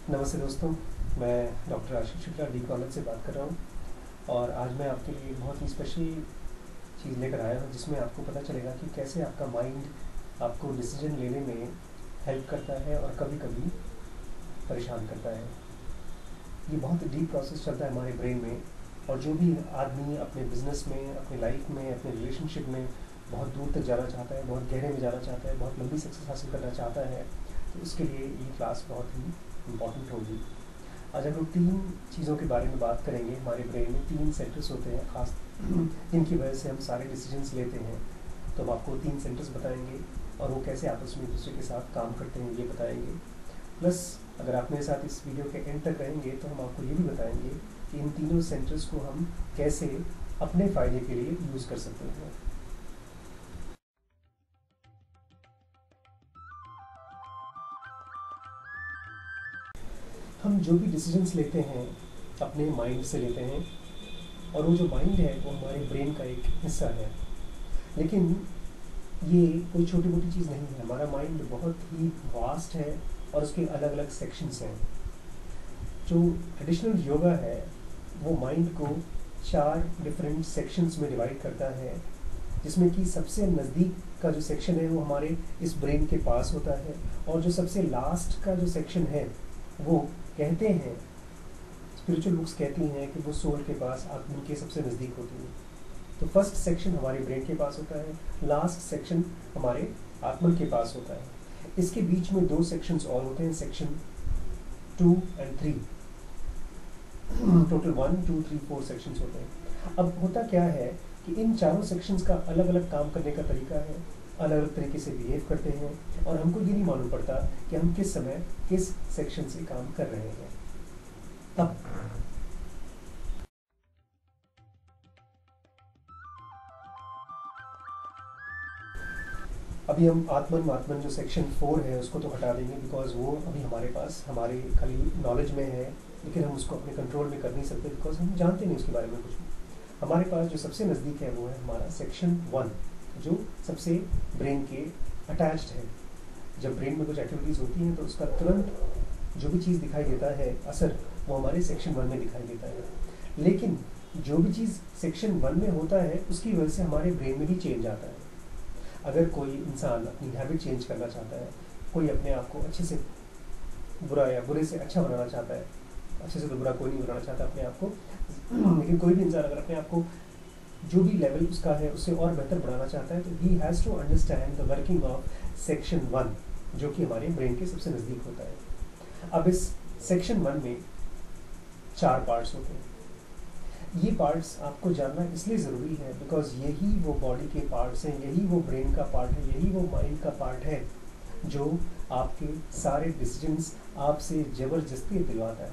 नमस्ते दोस्तों, मैं doctor Ashish Shukla D college से बात कर रहा हूँ। और आज मैं आपके लिए एक बहुत ही स्पेशल चीज़ लेकर आया हूँ जिसमें आपको पता चलेगा कि कैसे आपका माइंड आपको डिसीजन लेने में हेल्प करता है और कभी कभी परेशान करता है। ये बहुत डीप प्रोसेस चलता है हमारे ब्रेन में, और जो भी आदमी अपने बिजनेस में, अपनी लाइफ में, अपने रिलेशनशिप में बहुत दूर तक जाना चाहता है, बहुत गहरे में जाना चाहता है, बहुत लंबी सक्सेस हासिल करना चाहता है, तो उसके लिए ये क्लास बहुत ही इम्पॉर्टेंट होगी। आज हम लोग तीन चीज़ों के बारे में बात करेंगे। हमारे ब्रेन में तीन सेंटर्स होते हैं खास, इनकी वजह से हम सारे डिसीजंस लेते हैं। तो हम आपको तीन सेंटर्स बताएंगे और वो कैसे आपस में एक दूसरे के साथ काम करते हैं ये बताएंगे। प्लस अगर आप मेरे साथ इस वीडियो के एंड तक रहेंगे तो हम आपको ये भी बताएंगे कि इन तीनों सेंटर्स को हम कैसे अपने फ़ायदे के लिए यूज़ कर सकते हैं। हम जो भी डिसीजंस लेते हैं अपने माइंड से लेते हैं, और वो जो माइंड है वो हमारे ब्रेन का एक हिस्सा है। लेकिन ये कोई छोटी मोटी चीज़ नहीं है। हमारा माइंड बहुत ही वास्ट है और उसके अलग अलग सेक्शंस हैं। जो ट्रेडिशनल योगा है वो माइंड को 4 डिफरेंट सेक्शंस में डिवाइड करता है, जिसमें कि सबसे नज़दीक का जो सेक्शन है वो हमारे इस ब्रेन के पास होता है, और जो सबसे लास्ट का जो सेक्शन है वो कहते हैं, स्पिरिचुअल बुक्स कहती हैं कि वो सोल के पास, आत्मा के सबसे नज़दीक होती है। तो फर्स्ट सेक्शन हमारे ब्रेन के पास होता है, लास्ट सेक्शन हमारे आत्मा के पास होता है। इसके बीच में 2 सेक्शंस और होते हैं, सेक्शन 2 एंड 3। टोटल 1, 2, 3, 4 सेक्शंस होते हैं। अब होता क्या है कि इन चारों सेक्शंस का अलग अलग काम करने का तरीका है, अलग अलग तरीके से बिहेव करते हैं, और हमको ये नहीं मालूम पड़ता कि हम किस समय किस सेक्शन से काम कर रहे हैं। अब अभी हम आत्मन जो सेक्शन 4 है उसको तो हटा देंगे, बिकॉज वो अभी हमारे पास हमारे खाली नॉलेज में है, लेकिन हम उसको अपने कंट्रोल में कर नहीं सकते बिकॉज हम जानते नहीं उसके बारे में कुछ भी। हमारे पास जो सबसे नज़दीक है वो है हमारा सेक्शन 1, जो सबसे ब्रेन के अटैच्ड है। जब ब्रेन में कुछ एक्टिविटीज़ होती हैं तो उसका तुरंत जो भी चीज़ दिखाई देता है असर, वो हमारे सेक्शन 1 में दिखाई देता है। लेकिन जो भी चीज़ सेक्शन 1 में होता है उसकी वजह से हमारे ब्रेन में भी चेंज आता है। अगर कोई इंसान अपनी हैबिट चेंज करना चाहता है, कोई अपने आप को अच्छे से बुरा या बुरे से अच्छा बनाना चाहता है, अच्छे से तो बुरा कोई नहीं बनाना चाहता अपने आप को, लेकिन कोई भी इंसान अगर अपने आप को जो भी लेवल उसका है उससे और बेहतर बनाना चाहता है, तो he has to understand the working of section 1, जो कि हमारे ब्रेन के सबसे नज़दीक होता है। अब इस सेक्शन 1 में 4 पार्ट्स होते हैं। ये पार्ट्स आपको जानना इसलिए ज़रूरी है बिकॉज यही वो बॉडी के पार्ट्स हैं, यही वो ब्रेन का पार्ट है, यही वो माइंड का पार्ट है जो आपके सारे डिसीजंस आपसे ज़बरदस्ती दिलवाता है।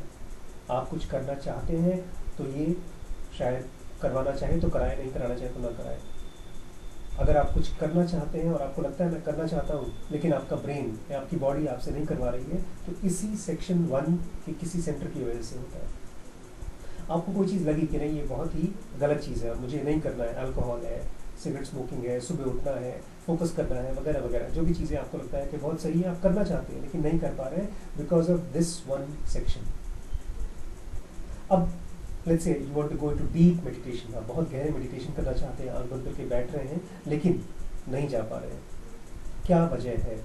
आप कुछ करना चाहते हैं तो ये शायद करवाना चाहे तो कराए, नहीं कराना चाहे तो ना कराए। अगर आप कुछ करना चाहते हैं और आपको लगता है मैं करना चाहता हूँ, लेकिन आपका ब्रेन या आपकी बॉडी आपसे नहीं करवा रही है, तो इसी सेक्शन 1 के किसी सेंटर की वजह से होता है। आपको कोई चीज़ लगी कि नहीं ये बहुत ही गलत चीज़ है, मुझे नहीं करना है, अल्कोहल है, सिगरेट स्मोकिंग है, सुबह उठना है, फोकस करना है, वगैरह वगैरह, जो भी चीज़ें आपको लगता है कि बहुत सही है, आप करना चाहते हैं लेकिन नहीं कर पा रहे हैं बिकॉज ऑफ दिस 1 सेक्शन। अब let's say you want to go to deep meditation, आप बहुत गहरे मेडिटेशन करना चाहते हैं, आंख बंद करके बैठ रहे हैं लेकिन नहीं जा पा रहे हैं। क्या वजह है?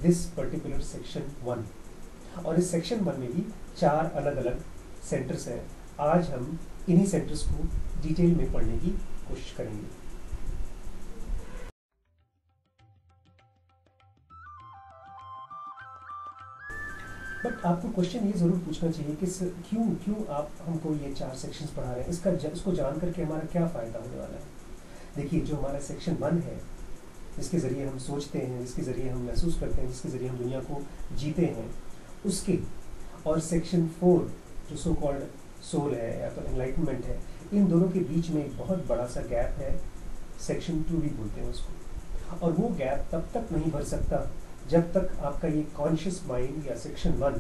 This particular section 1। और इस सेक्शन 1 में भी 4 अलग अलग सेंटर्स हैं। आज हम इन्हीं सेंटर्स को डिटेल में पढ़ने की कोशिश करेंगे। बट आपको क्वेश्चन ये ज़रूर पूछना चाहिए कि क्यों आप हमको ये 4 सेक्शंस पढ़ा रहे हैं, इसको जान करके हमारा क्या फ़ायदा होने वाला है। देखिए, जो हमारा सेक्शन 1 है, जिसके ज़रिए हम सोचते हैं, जिसके ज़रिए हम महसूस करते हैं, जिसके ज़रिए हम दुनिया को जीते हैं, उसके, और सेक्शन 4 जो सो कॉल्ड सोल है या तो एनलाइटनमेंट है, इन दोनों के बीच में एक बहुत बड़ा सा गैप है, सेक्शन 2 भी बोलते हैं उसको। और वो गैप तब तक नहीं भर सकता जब तक आपका ये कॉन्शियस माइंड या सेक्शन 1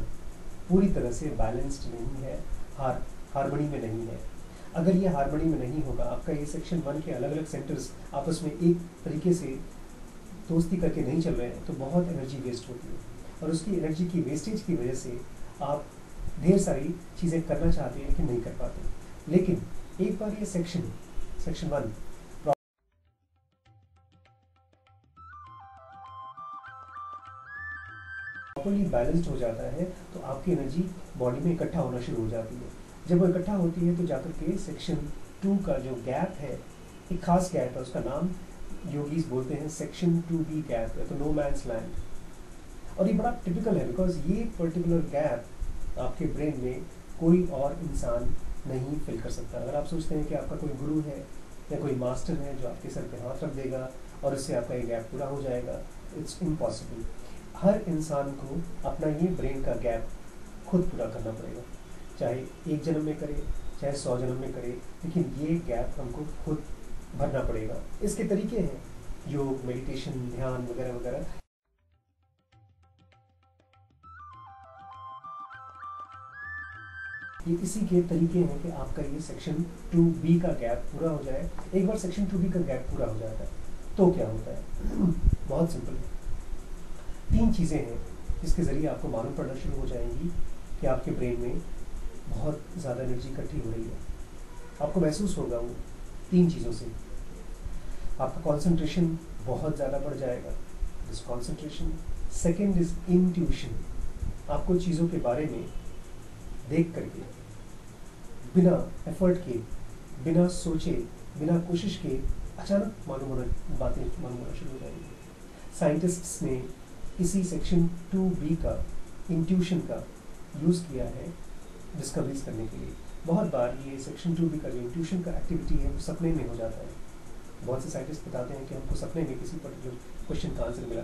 पूरी तरह से बैलेंस्ड नहीं है, हार्मनी में नहीं है। अगर ये हार्मनी में नहीं होगा, आपका ये सेक्शन 1 के अलग अलग सेंटर्स आपस में एक तरीके से दोस्ती करके नहीं चल रहे हैं, तो बहुत एनर्जी वेस्ट होती है, और उसकी एनर्जी की वेस्टेज की वजह से आप ढेर सारी चीज़ें करना चाहते हैं लेकिन नहीं कर पाते। लेकिन एक बार ये सेक्शन 1 प्रॉपर्ली बैलेंस्ड हो जाता है तो आपकी एनर्जी बॉडी में इकट्ठा होना शुरू हो जाती है। जब वो इकट्ठा होती है तो जाकर के सेक्शन 2 का जो गैप है, एक खास गैप है, उसका नाम योगीज बोलते हैं सेक्शन 2B गैप है, तो नो मैन्स लैंड। और ये बड़ा टिपिकल है बिकॉज ये पर्टिकुलर गैप आपके ब्रेन में कोई और इंसान नहीं फिल कर सकता। अगर आप सोचते हैं कि आपका कोई गुरु है या कोई मास्टर है जो आपके सर पे हाथ रख देगा और इससे आपका ये गैप पूरा हो जाएगा, इट्स इम्पॉसिबल। हर इंसान को अपना ये ब्रेन का गैप खुद पूरा करना पड़ेगा, चाहे एक जन्म में करे चाहे 100 जन्म में करे, लेकिन ये गैप हमको खुद भरना पड़ेगा। इसके तरीके हैं योग, मेडिटेशन, ध्यान वगैरह वगैरह। ये इसी के तरीके हैं कि आपका ये सेक्शन 2B का गैप पूरा हो जाए। एक बार सेक्शन 2B का गैप पूरा हो जाता है तो क्या होता है, बहुत सिंपल है। 3 चीज़ें हैं जिसके ज़रिए आपको मालूम पड़ना शुरू हो जाएंगी कि आपके ब्रेन में बहुत ज़्यादा एनर्जी इकट्ठी हो रही है। आपको महसूस होगा वो 3 चीज़ों से। आपका कंसंट्रेशन बहुत ज़्यादा बढ़ जाएगा, this concentration. Second is intuition, आपको चीज़ों के बारे में देख करके बिना एफर्ट के, बिना सोचे, बिना कोशिश के अचानक बातें मालूम होना शुरू हो जाएंगी। साइंटिस्ट्स ने इसी सेक्शन 2B का इंट्यूशन का यूज़ किया है डिस्कवरीज करने के लिए। बहुत बार ये सेक्शन 2B का जो इंट्यूशन का एक्टिविटी है वो सपने में हो जाता है। बहुत से साइंटिस्ट बताते हैं कि हमको सपने में किसी पर्टिकुलर क्वेश्चन का आंसर मिला।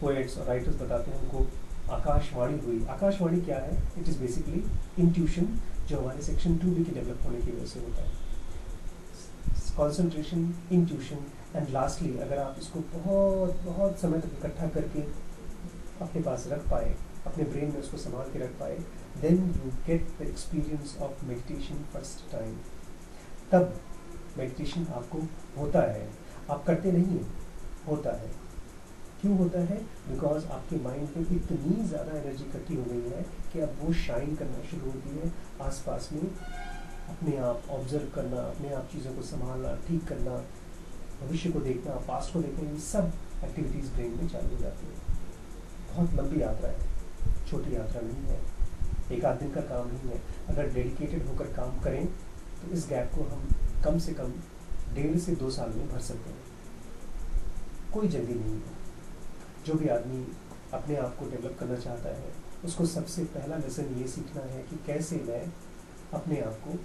पोएट्स और राइटर्स बताते हैं हमको आकाशवाणी हुई। आकाशवाणी क्या है? इट इज़ बेसिकली इंट्यूशन जो हमारे सेक्शन 2B के डेवलप होने की वजह से होता है। कॉन्सेंट्रेशन, इंट्यूशन एंड लास्टली अगर आप इसको बहुत बहुत समय तक इकट्ठा करके अपने पास रख पाए, अपने ब्रेन में उसको संभाल के रख पाए, then you get the experience of meditation first time. तब मेडिटेशन आपको होता है, आप करते नहीं हैं, होता है। क्यों होता है? बिकॉज आपके माइंड में इतनी ज़्यादा एनर्जी इकट्ठी हो गई है कि अब वो शाइन करना शुरू होती है आसपास में। अपने आप ऑब्जर्व करना, अपने आप चीज़ों को संभालना, ठीक करना, भविष्य को देखना, पास्ट को देखना, ये सब एक्टिविटीज़ ब्रेन में चालू हो जाती है। बहुत लंबी यात्रा है, छोटी यात्रा नहीं है, एक आध दिन का काम नहीं है। अगर डेडिकेटेड होकर काम करें तो इस गैप को हम कम से कम 1.5 से 2 साल में भर सकते हैं। कोई जल्दी नहीं है। जो भी आदमी अपने आप को डेवलप करना चाहता है उसको सबसे पहला लेसन ये सीखना है कि कैसे मैं अपने आप को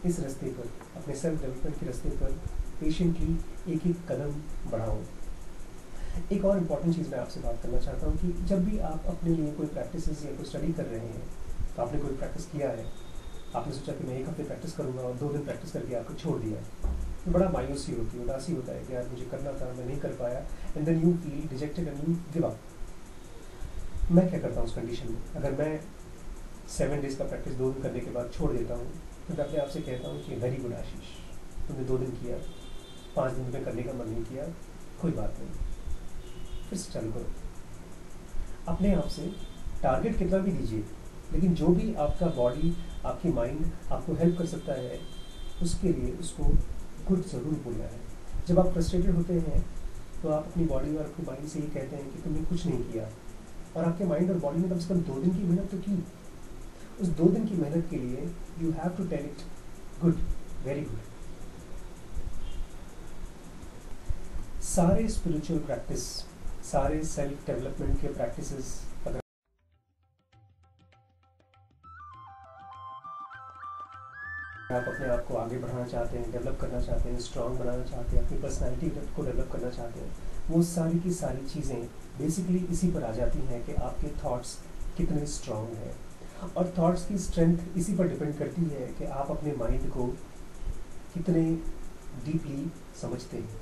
इस रास्ते पर, अपने सेल्फ डेवलपमेंट के रास्ते पर पेशेंटली एक एक कदम बढ़ाऊँ। एक और इम्पॉर्टेंट चीज़ मैं आपसे बात करना चाहता हूँ कि जब भी आप अपने लिए कोई प्रैक्टिस या कोई स्टडी कर रहे हैं, तो आपने कोई प्रैक्टिस किया है, आपने सोचा कि मैं 1 हफ्ते प्रैक्टिस करूँगा और 2 दिन प्रैक्टिस करके आपको छोड़ दिया है, तो बड़ा मायूसी होती है, उदासी होता है कि यार मुझे करना था, मैं नहीं कर पाया, and then you feel dejected and you give up. मैं क्या करता हूँ उस कंडीशन में? अगर मैं 7 डेज़ का प्रैक्टिस 2 दिन करने के बाद छोड़ देता हूँ तो मैं अपने आप से कहता हूँ कि वेरी गुड आशीष, तुमने 2 दिन किया, 5 दिन में करने का मन नहीं किया, कोई बात नहीं, फिर से चालू करो। अपने आप से टारगेट कितना भी दीजिए, लेकिन जो भी आपका बॉडी, आपकी माइंड आपको हेल्प कर सकता है उसके लिए उसको गुड ज़रूर बोलना है। जब आप फ्रस्ट्रेटेड होते हैं तो आप अपनी बॉडी और अपनी माइंड से ये कहते हैं कि तुमने कुछ नहीं किया, और आपके माइंड और बॉडी ने कम से कम 2 दिन की मेहनत तो की। उस 2 दिन की मेहनत के लिए you have to tell it good, very good. सारे स्पिरिचुअल प्रैक्टिस, सारे सेल्फ डेवलपमेंट के प्रैक्टिसेस अगर आप अपने आप को आगे बढ़ाना चाहते हैं, डेवलप करना चाहते हैं, स्ट्रांग बनाना चाहते हैं, अपनी पर्सनैलिटी को डेवलप करना चाहते हैं, वो सारी की सारी चीज़ें बेसिकली इसी पर आ जाती हैं कि आपके थॉट्स कितने स्ट्रांग हैं। और थॉट्स की स्ट्रेंथ इसी पर डिपेंड करती है कि आप अपने माइंड को कितने डीपली समझते हैं।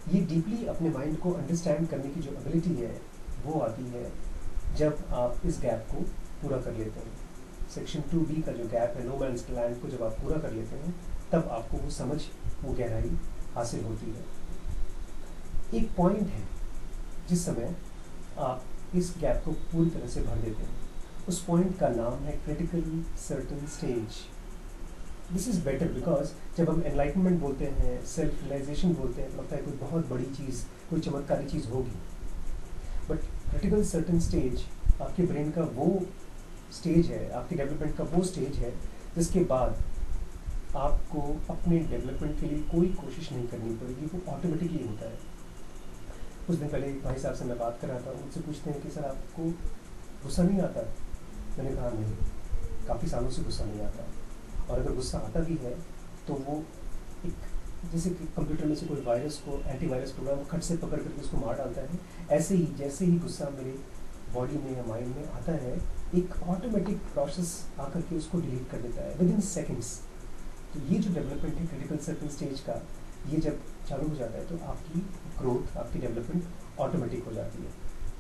ये डीपली अपने माइंड को अंडरस्टैंड करने की जो एबिलिटी है वो आती है जब आप इस गैप को पूरा कर लेते हैं। सेक्शन 2B का जो गैप है, नो मैन्स लैंड को जब आप पूरा कर लेते हैं तब आपको वो समझ, वो गहराई हासिल होती है। एक पॉइंट है जिस समय आप इस गैप को पूरी तरह से भर देते हैं, उस पॉइंट का नाम है critical certain stage. This is better because जब हम एनलाइटनमेंट बोलते हैं, सेल्फ रियलाइजेशन बोलते हैं, तो लगता है कोई बहुत बड़ी चीज़, कोई चमत्कारी चीज़ होगी। बट क्रिटिकल सर्टन स्टेज आपके ब्रेन का वो स्टेज है, आपके डेवलपमेंट का वो स्टेज है जिसके बाद आपको अपने डेवलपमेंट के लिए कोई कोशिश नहीं करनी पड़ेगी, वो ऑटोमेटिकली होता है। कुछ दिन पहले एक भाई साहब से मैं बात कर रहा था, उनसे पूछते हैं कि सर आपको गुस्सा नहीं आता? मैंने कहा नहीं, काफ़ी सालों से गुस्सा नहीं आता। और अगर गुस्सा आता भी है तो वो एक जैसे कि कंप्यूटर में से कोई वायरस को, एंटीवायरस प्रोग्राम खट से पकड़ करके उसको मार डालता है, ऐसे ही जैसे ही गुस्सा मेरे बॉडी में या माइंड में आता है, एक ऑटोमेटिक प्रोसेस आकर के उसको डिलीट कर देता है विद इन सेकेंड्स। तो ये जो डेवलपमेंट है क्रिटिकल सर्टन स्टेज का, ये जब चालू हो जाता है तो आपकी ग्रोथ, आपकी डेवलपमेंट ऑटोमेटिक हो जाती है।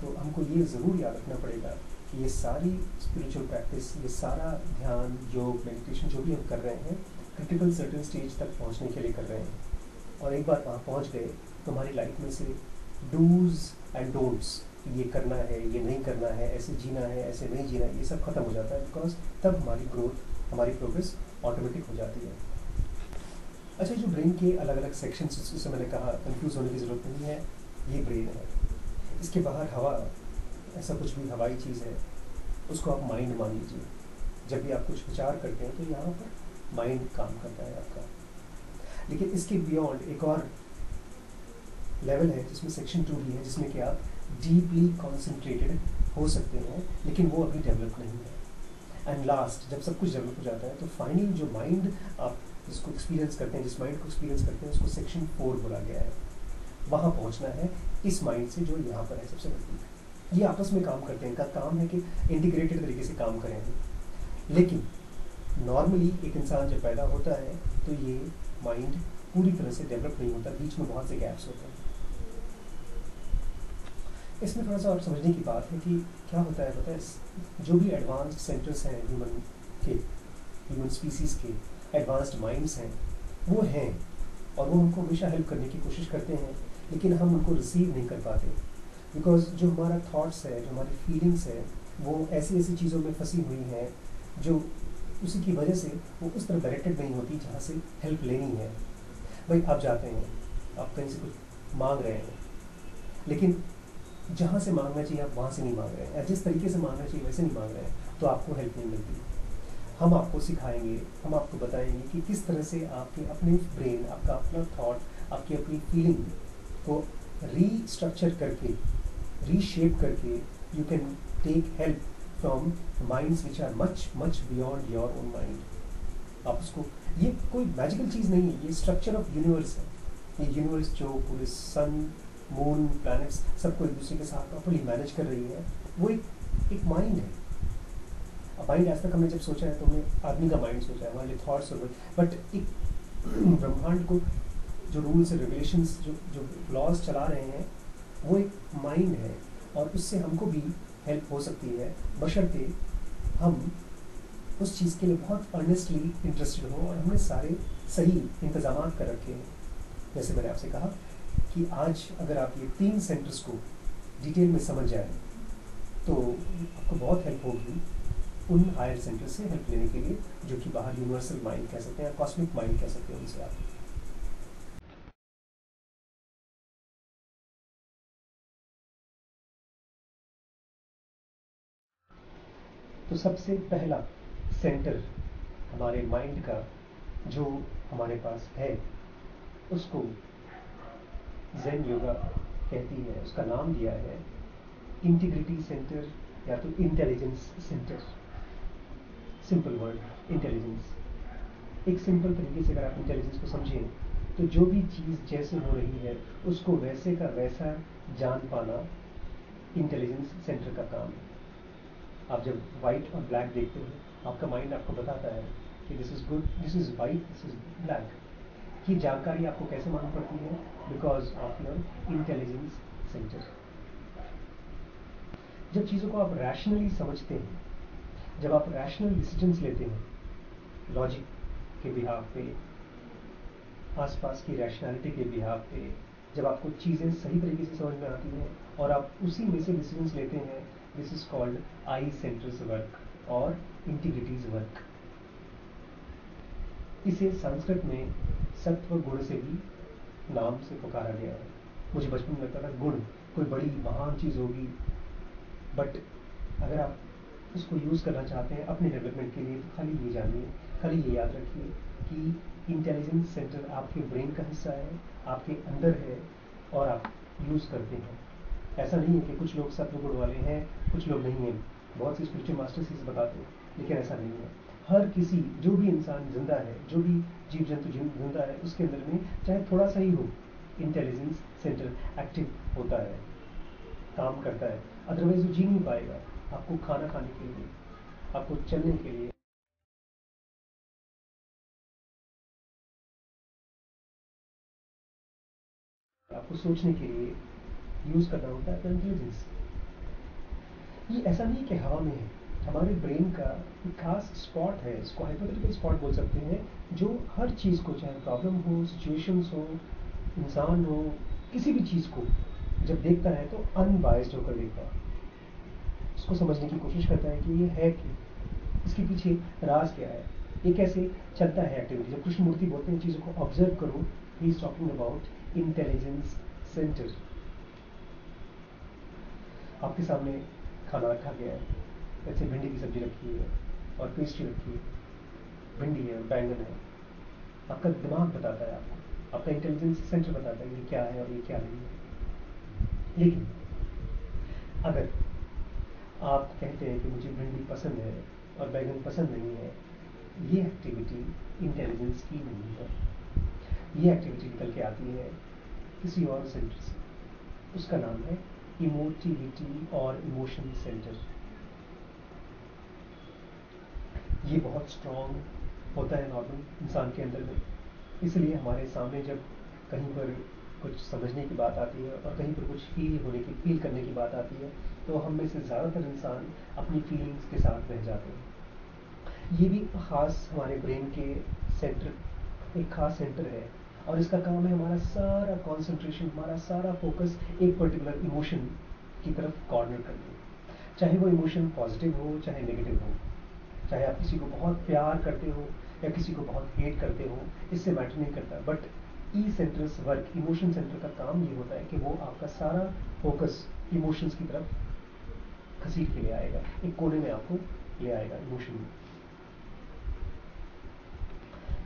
तो हमको ये ज़रूर याद रखना पड़ेगा कि ये सारी स्पिरिचुअल प्रैक्टिस, ये सारा ध्यान, योग, मेडिटेशन जो भी हम कर रहे हैं, क्रिटिकल सर्टन स्टेज तक पहुंचने के लिए कर रहे हैं। और एक बार वहाँ पहुंच गए तो हमारी लाइफ में से डूज एंड डोंट्स, ये करना है, ये नहीं करना है, ऐसे जीना है, ऐसे नहीं जीना है, ये सब खत्म हो जाता है। बिकॉज तब हमारी ग्रोथ, हमारी प्रोग्रेस ऑटोमेटिक हो जाती है। अच्छा, जो ब्रेन के अलग अलग सेक्शंस, जैसे मैंने कहा, कंफ्यूज होने की ज़रूरत नहीं है, ये ब्रेन है। इसके बाहर हवा, ऐसा कुछ भी हवाई चीज़ है, उसको आप माइंड मान लीजिए। जब भी आप कुछ विचार करते हैं तो यहाँ पर माइंड काम करता है आपका। लेकिन इसके बियॉन्ड एक और लेवल है जिसमें सेक्शन 2 भी है, जिसमें कि आप डीपली कॉन्सेंट्रेटेड हो सकते हैं, लेकिन वो अभी डेवलप नहीं है। एंड लास्ट, जब सब कुछ डेवलप हो जाता है तो फाइनली जो माइंड आप जिसको एक्सपीरियंस करते हैं, जिस माइंड को एक्सपीरियंस करते हैं, उसको सेक्शन 4 बोला गया है। वहाँ पहुँचना है इस माइंड से जो यहाँ पर है सबसे नज़दीक। ये आपस में काम करते हैं, इनका काम है कि इंटीग्रेटेड तरीके से काम करें। लेकिन नॉर्मली एक इंसान जब पैदा होता है तो ये माइंड पूरी तरह से डेवलप नहीं होता, बीच में बहुत से गैप्स होते हैं। इसमें थोड़ा सा और समझने की बात है कि क्या होता है, पता है, जो भी एडवांस्ड सेंटर्स हैं ह्यूमन स्पीसीज़ के, एडवांस्ड माइंड्स हैं, वो हैं और वो हमको हमेशा हेल्प करने की कोशिश करते हैं, लेकिन हम उनको रिसीव नहीं कर पाते। बिकॉज जो हमारा थॉट्स है, जो हमारी फीलिंग्स है, वो ऐसी ऐसी चीज़ों में फंसी हुई हैं जो उसी की वजह से वो उस तरह डायरेक्टेड नहीं होती जहाँ से हेल्प लेनी है। भाई आप जाते हैं, आप कहीं से कुछ मांग रहे हैं, लेकिन जहाँ से मांगना चाहिए आप वहाँ से नहीं मांग रहे हैं, या जिस तरीके से मांगना चाहिए वैसे नहीं मांग रहे हैं, तो आपको हेल्प नहीं मिलती। हम आपको सिखाएंगे, हम आपको बताएंगे कि किस तरह से आपके अपने ब्रेन, आपका अपना थॉट, आपकी अपनी फीलिंग को रीस्ट्रक्चर करके, रीशेप करके, you can take help from minds which are much much beyond your own mind. आप उसको, ये कोई मैजिकल चीज़ नहीं है, ये स्ट्रक्चर ऑफ यूनिवर्स है। ये यूनिवर्स जो पूरे सन, मून, प्लैनेट्स सबको एक दूसरे के साथ प्रॉपर्ली मैनेज कर रही है, वो एक माइंड है। माइंड आज तक हमने जब सोचा है तो हमने आदमी का माइंड सोचा है, हमारे थॉट्स और, बट एक ब्रह्मांड को जो रूल्स एंड रेगुलेशंस, जो लॉज चला रहे हैं, वो एक माइंड है। और उससे हमको भी हेल्प हो सकती है, बशर्ते हम उस चीज़ के लिए बहुत अर्नेस्टली इंटरेस्टेड हो और हमने सारे सही इंतजाम कर रखे हैं। जैसे मैंने आपसे कहा कि आज अगर आप ये 3 सेंटर्स को डिटेल में समझ जाएं तो आपको बहुत हेल्प होगी उन हायर सेंटर से हेल्प लेने के लिए, जो कि बाहर यूनिवर्सल माइंड कह सकते हैं, कॉस्मिक माइंड कह सकते हैं उनसे आप। तो सबसे पहला सेंटर हमारे माइंड का जो हमारे पास है, उसको ज़ेन योगा कहती है, उसका नाम दिया है इंटीग्रिटी सेंटर या तो intelligence centre. Simple word intelligence. एक सिंपल तरीके से अगर आप इंटेलिजेंस को समझें तो जो भी चीज़ जैसे हो रही है उसको वैसे का वैसा जान पाना इंटेलिजेंस सेंटर का काम है। आप जब वाइट और ब्लैक देखते हो, आपका माइंड आपको बताता है कि this is good, this is white, this is black. ये जानकारी आपको कैसे मालूम पड़ती है? Because of your intelligence centre. जब चीज़ों को आप रैशनली समझते हैं, जब आप रैशनल डिसीजंस लेते हैं, लॉजिक के बिहाफ पे, आसपास की रैशनैलिटी के बिहाफ पे, जब आपको चीज़ें सही तरीके से समझ में आती हैं और आप उसी में से डिसीजंस लेते हैं, this is called I centres work और इंटीग्रिटीज वर्क। इसे संस्कृत में सत्व गुण से भी नाम से पुकारा गया है। मुझे बचपन में लगता था गुण कोई बड़ी महान चीज़ होगी, बट अगर आप उसको यूज़ करना चाहते हैं अपने डेवलपमेंट के लिए तो खाली ये जानिए, खाली ये याद रखिए कि इंटेलिजेंस सेंटर आपके ब्रेन का हिस्सा है, आपके अंदर है और आप यूज़ करते हैं। ऐसा नहीं है कि कुछ लोग सत्व गुण वाले हैं, कुछ लोग नहीं हैं। बहुत से स्पिरिचुअल मास्टर्स इसे बताते हैं, लेकिन ऐसा नहीं है। हर किसी, जो भी इंसान जिंदा है, जो भी जीव जंतु जिंदा है, उसके अंदर में चाहे थोड़ा सा ही हो, इंटेलिजेंस सेंटर एक्टिव होता है, काम करता है। अदरवाइज वो जी नहीं पाएगा। आपको खाना खाने के लिए, आपको चलने के लिए, आपको सोचने के लिए यूज करना होता है अपना इंटेलिजेंस। ये ऐसा नहीं कि हवा में है, हमारे ब्रेन का एक खास स्पॉट है, इसको हाइपोथेटिकल स्पॉट बोल सकते हैं, जो हर चीज़ को, चाहे प्रॉब्लम हो, सिचुएशंस हो, इंसान हो, किसी भी चीज़ को जब देखता है तो अनबायस्ड होकर देखता है, उसको समझने की कोशिश करता है कि ये है क्या, इसके पीछे राज क्या है, ये कैसे चलता है एक्टिविटी। जब कृष्णमूर्ति बोलते हैं चीज़ों को ऑब्जर्व करो, he is talking about intelligence centre. आपके सामने खाना रखा गया है, जैसे भिंडी की सब्जी रखी है और पेस्ट्री रखी है, भिंडी है और बैंगन है। आपका दिमाग बताता है आपको, आपका इंटेलिजेंस सेंटर बताता है ये क्या है और ये क्या नहीं है। लेकिन अगर आप कहते हैं कि मुझे भिंडी पसंद है और बैंगन पसंद नहीं है, ये एक्टिविटी इंटेलिजेंस की नहीं है। ये एक्टिविटी निकल के आती है किसी और सेंटर से, उसका नाम है इमोटिविटी और इमोशन सेंटर। ये बहुत स्ट्रॉन्ग होता है नॉर्मल इंसान के अंदर में, इसलिए हमारे सामने जब कहीं पर कुछ समझने की बात आती है और कहीं पर कुछ फील करने की बात आती है, तो हम में से ज़्यादातर इंसान अपनी फीलिंग्स के साथ रह जाते हैं। ये भी खास हमारे ब्रेन के सेंटर, एक खास सेंटर है और इसका काम है हमारा सारा कॉन्सेंट्रेशन, हमारा सारा फोकस एक पर्टिकुलर इमोशन की तरफ कॉर्नर कर दे। चाहे वो इमोशन पॉजिटिव हो चाहे नेगेटिव हो, चाहे आप किसी को बहुत प्यार करते हो या किसी को बहुत हेट करते हो, इससे मैटर नहीं करता। But E centres work, emotion centre का काम ये होता है कि वो आपका सारा फोकस इमोशंस की तरफ घसीट के ले आएगा, एक कोने में आपको ले आएगा इमोशन में।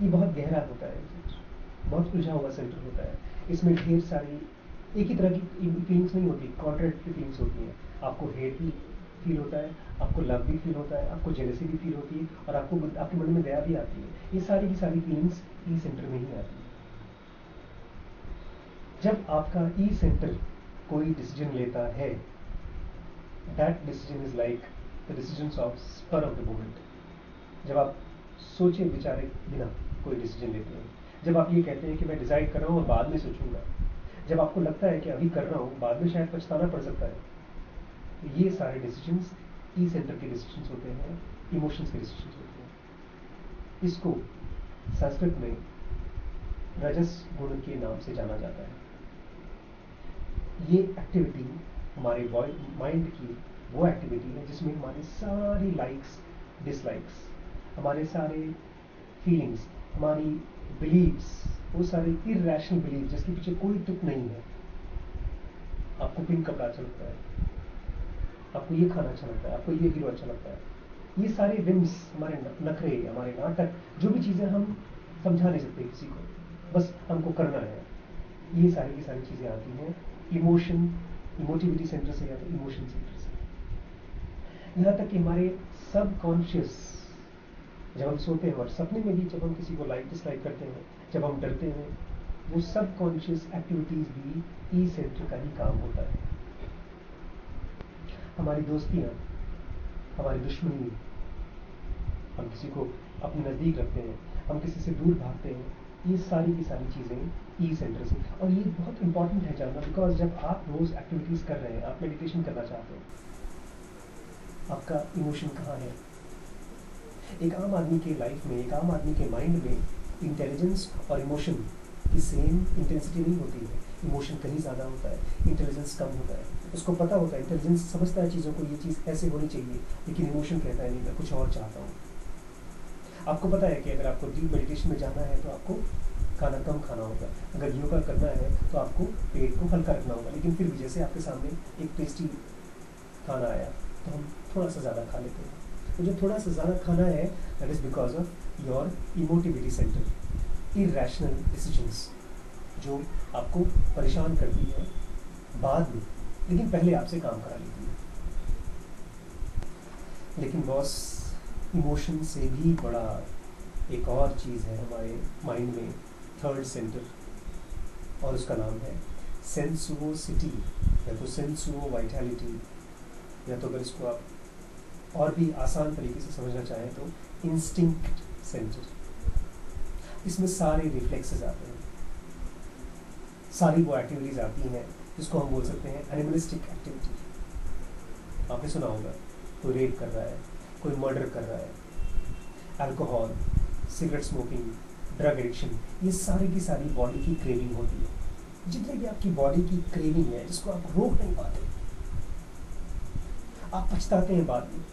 ये बहुत गहरा होता है, बहुत उलझा हुआ सेंटर होता है। इसमें ढेर सारी एक ही तरह की फीलिंग्स नहीं होती, कॉन्ट्राडिक्टरी फीलिंग्स होती हैं। आपको हेट भी फील होता है, आपको लव भी फील होता है, आपको जेलसी भी फील होती है और आपको आपके मन में दया भी आती है। ये सारी की सारी फीलिंग्स ई सेंटर में ही आती है। जब आपका ई सेंटर कोई डिसीजन लेता है, that decision is like the decisions of spur of the moment. जब आप सोचे विचारे बिना कोई डिसीजन लेते हैं, जब आप ये कहते हैं कि मैं डिसाइड कर रहा हूँ और बाद में सोचूंगा, जब आपको लगता है कि अभी कर रहा हूँ बाद में शायद पछताना पड़ सकता है, तो ये सारे डिसीजंस ई सेंटर के डिसीजंस होते हैं, इमोशंस के डिसीजंस होते हैं। इसको संस्कृत में रजस गुण के नाम से जाना जाता है। ये एक्टिविटी हमारे माइंड की वो एक्टिविटी है जिसमें हमारी सारी लाइक्स डिसलाइक्स, हमारे सारे फीलिंग्स, हमारी बिलीव्स, वो सारे इरैशनल बिलीव जिसके पीछे कोई तुक नहीं है। आपको पिंक कपड़ा अच्छा लगता है, आपको ये खाना अच्छा लगता है, आपको ये हीरो अच्छा लगता है, ये सारे विम्स, हमारे नखरे, हमारे नाटक, जो भी चीज़ें हम समझा नहीं सकते किसी को, बस हमको करना है, ये सारी की सारी चीज़ें आती हैं इमोशन, इमोटिविटी सेंटर से या तो इमोशन सेंटर से। यहाँ तक कि हमारे सब कॉन्शियस, जब हम सोते हैं और सपने में भी जब हम किसी को लाइक डिसलाइक करते हैं, जब हम डरते हैं, वो सब कॉन्शियस एक्टिविटीज़ भी ई सेंटर का ही काम होता है। हमारी दोस्तियाँ, हमारी दुश्मनी, हम किसी को अपने नज़दीक रखते हैं, हम किसी से दूर भागते हैं, ये सारी की सारी चीज़ें ई सेंटर से। और ये बहुत इंपॉर्टेंट है जानना, बिकॉज जब आप रोज़ एक्टिविटीज़ कर रहे हैं, आप मेडिटेशन करना चाहते हैं, आपका इमोशन कहाँ है? एक आम आदमी के लाइफ में, एक आम आदमी के माइंड में इंटेलिजेंस और इमोशन की सेम इंटेंसिटी नहीं होती है। इमोशन कहीं ज़्यादा होता है, इंटेलिजेंस कम होता है। उसको पता होता है, इंटेलिजेंस समझता है चीज़ों को, ये चीज़ ऐसे होनी चाहिए, लेकिन इमोशन कहता है नहीं, मैं कुछ और चाहता हूँ। आपको पता है कि अगर आपको डीप मेडिटेशन में जाना है तो आपको खाना कम खाना होगा, अगर योगा करना है तो आपको पेट को हल्का रखना होगा, लेकिन फिर भी जैसे आपके सामने एक टेस्टी खाना आया तो हम थोड़ा सा ज़्यादा खा लेते हैं। तो जो थोड़ा सा ज़्यादा खाना है, that is because of your emotivity centre, irrational decisions जो आपको परेशान करती है बाद में, लेकिन पहले आपसे काम करा लेती है। लेकिन बॉस, इमोशन से भी बड़ा एक और चीज़ है हमारे माइंड में, थर्ड सेंटर, और उसका नाम है सेंसुओसिटी, या तो सेंसुओ वाइटैलिटी, या तो अगर इसको आप और भी आसान तरीके से समझना चाहें तो इंस्टिंक्ट सेंटर। इसमें सारे रिफ्लेक्सेस आते हैं, सारी वो एक्टिविटीज़ आती हैं जिसको हम बोल सकते हैं एनिमलिस्टिक एक्टिविटी। आपने सुना होगा, कोई रेप कर रहा है, कोई मर्डर कर रहा है, alcohol, cigarette smoking, drug addiction, ये सारी की सारी बॉडी की क्रेविंग होती है। जितने भी आपकी बॉडी की क्रेविंग है जिसको आप रोक नहीं पाते, आप पछताते हैं बाद में,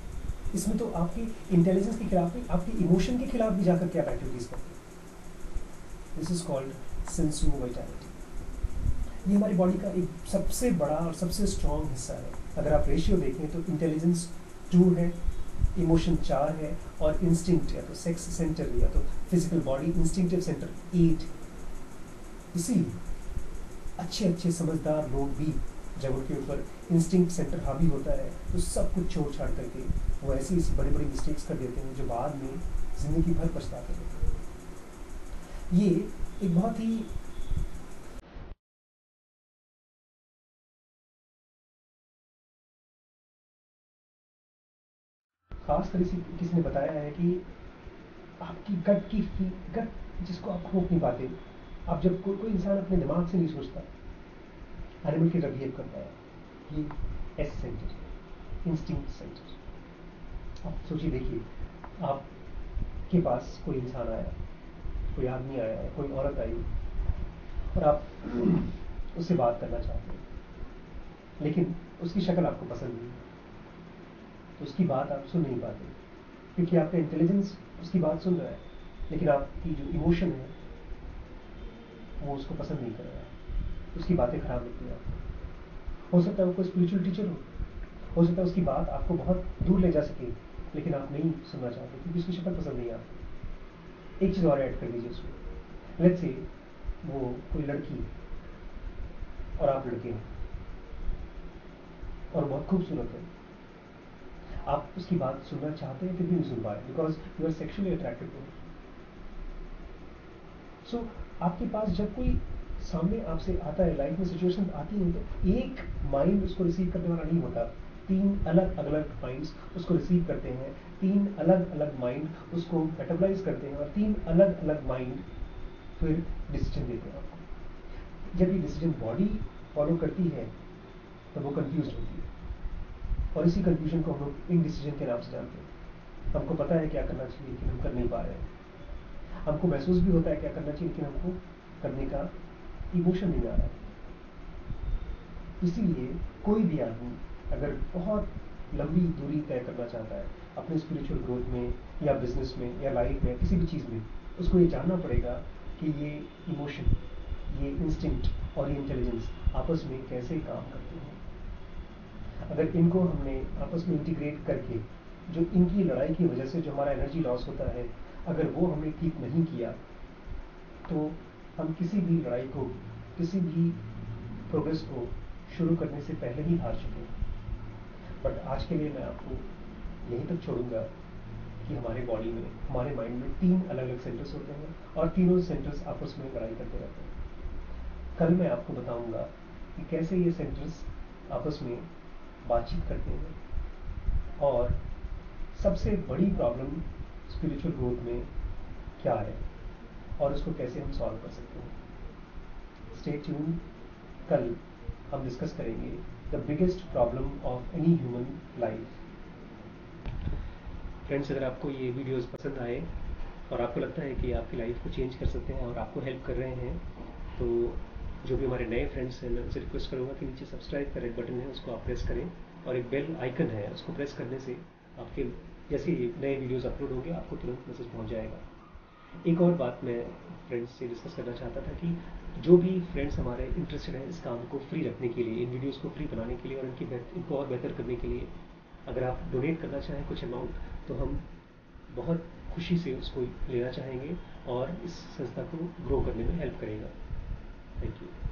इसमें तो आपकी इंटेलिजेंस के खिलाफ नहीं, आपकी इमोशन के खिलाफ भी जाकर के आप एक्टिविटीज़ करते हैं। This is called sensual vitality. ये हमारी बॉडी का एक सबसे बड़ा और सबसे स्ट्रॉन्ग हिस्सा है। अगर आप रेशियो देखें तो इंटेलिजेंस 2 है, इमोशन 4 है, और इंस्टिंक्ट या तो सेक्स सेंटर या तो फिजिकल बॉडी इंस्टिंक्टिव सेंटर 8। इसीलिए अच्छे अच्छे समझदार लोग भी जब उनके ऊपर इंस्टिंक्ट सेंटर हावी होता है तो सब कुछ छोड़ छाड़ करके वो ऐसी ऐसी बड़ी बड़ी मिस्टेक्स कर देते हैं जो बाद में जिंदगी भर पछताते हैं। ये एक बहुत ही खास तरह से किसी ने बताया है कि आपकी गट जिसको आप रोक नहीं पाते, आप जब कोई इंसान अपने दिमाग से नहीं सोचता, एनिमल की तरह बिहेव करता है, ये एस सेंटर, इंस्टिंक्ट सेंटर। आप सोचिए, देखिए, आपके पास कोई इंसान आया, कोई आदमी आया है, कोई औरत आई, और आप उससे बात करना चाहते हैं, लेकिन उसकी शक्ल आपको पसंद नहीं, तो उसकी बात आप सुन नहीं पाते, क्योंकि आपका इंटेलिजेंस उसकी बात सुन रहा है, लेकिन आपकी जो इमोशन है वो उसको पसंद नहीं कर रहा है, उसकी बातें खराब लगती हैं आपको। हो सकता है वो कोई स्पिरिचुअल टीचर हो सकता है उसकी बात आपको बहुत दूर ले जा सके, लेकिन आप नहीं सुनना चाहते क्योंकि उसकी शक्ल पसंद नहीं आपको। एक चीज़ और ऐड कर दीजिए उसमें, लेट्स से वो कोई लड़की और आप लड़के हैं और बहुत खूबसूरत है, आप उसकी बात सुनना चाहते हैं फिर भी नहीं सुन पा रहे, because you are sexually attracted to. सो आपके पास जब कोई सामने आपसे आता है, लाइफ में सिचुएशन आती है, तो एक माइंड उसको रिसीव करने वाला नहीं होता, 3 अलग अलग माइंड्स उसको रिसीव करते हैं, 3 अलग अलग माइंड उसको मेटाबलाइज करते हैं, और 3 अलग अलग माइंड फिर डिसीजन देते हैं आपको। जब ये डिसीजन बॉडी फॉलो करती है तो वो कंफ्यूज होती है, और इसी कंफ्यूजन को हम लोग इनडिसीजन के नाम से जानते हैं। हमको पता है क्या करना चाहिए लेकिन हम कर नहीं पा रहे हैं, हमको महसूस भी होता है क्या करना चाहिए लेकिन हमको करने का इमोशन नहीं आ रहा है। इसीलिए कोई भी आदमी अगर बहुत लंबी दूरी तय करना चाहता है अपने स्पिरिचुअल ग्रोथ में या बिजनेस में या लाइफ में, किसी भी चीज़ में, उसको ये जानना पड़ेगा कि ये इमोशन, ये इंस्टिंक्ट और ये इंटेलिजेंस आपस में कैसे काम करते हैं। अगर इनको हमने आपस में इंटीग्रेट करके, जो इनकी लड़ाई की वजह से जो हमारा एनर्जी लॉस होता है, अगर वो हमने ठीक नहीं किया तो हम किसी भी लड़ाई को, किसी भी प्रोग्रेस को शुरू करने से पहले ही हार चुके हैं। बट आज के लिए मैं आपको यहीं तक छोड़ूंगा कि हमारे बॉडी में, हमारे माइंड में 3 अलग अलग सेंटर्स होते हैं और तीनों सेंटर्स आपस में लड़ाई करते रहते हैं। कल मैं आपको बताऊंगा कि कैसे ये सेंटर्स आपस में बातचीत करते हैं और सबसे बड़ी प्रॉब्लम स्पिरिचुअल ग्रोथ में क्या है और उसको कैसे हम सॉल्व कर सकते हैं। स्टे ट्यून, कल हम डिस्कस करेंगे the biggest problem of any human life. Friends, अगर आपको ये वीडियोस पसंद आए और आपको लगता है कि आपकी लाइफ को चेंज कर सकते हैं और आपको हेल्प कर रहे हैं, तो जो भी हमारे नए फ्रेंड्स हैं मैं उनसे रिक्वेस्ट करूँगा कि नीचे सब्सक्राइब का रेड बटन है उसको आप प्रेस करें, और एक बेल आइकन है उसको प्रेस करने से आपके जैसे ही नए वीडियोस अपलोड होंगे आपको तुरंत मैसेज पहुंच जाएगा। एक और बात मैं फ्रेंड्स से डिस्कस करना चाहता था कि जो भी फ्रेंड्स हमारे इंटरेस्टेड हैं इस काम को फ्री रखने के लिए, इन वीडियोस को फ्री बनाने के लिए और इनको और बेहतर करने के लिए, अगर आप डोनेट करना चाहें कुछ अमाउंट, तो हम बहुत खुशी से उसको लेना चाहेंगे और इस संस्था को ग्रो करने में हेल्प करेगा। Thank you.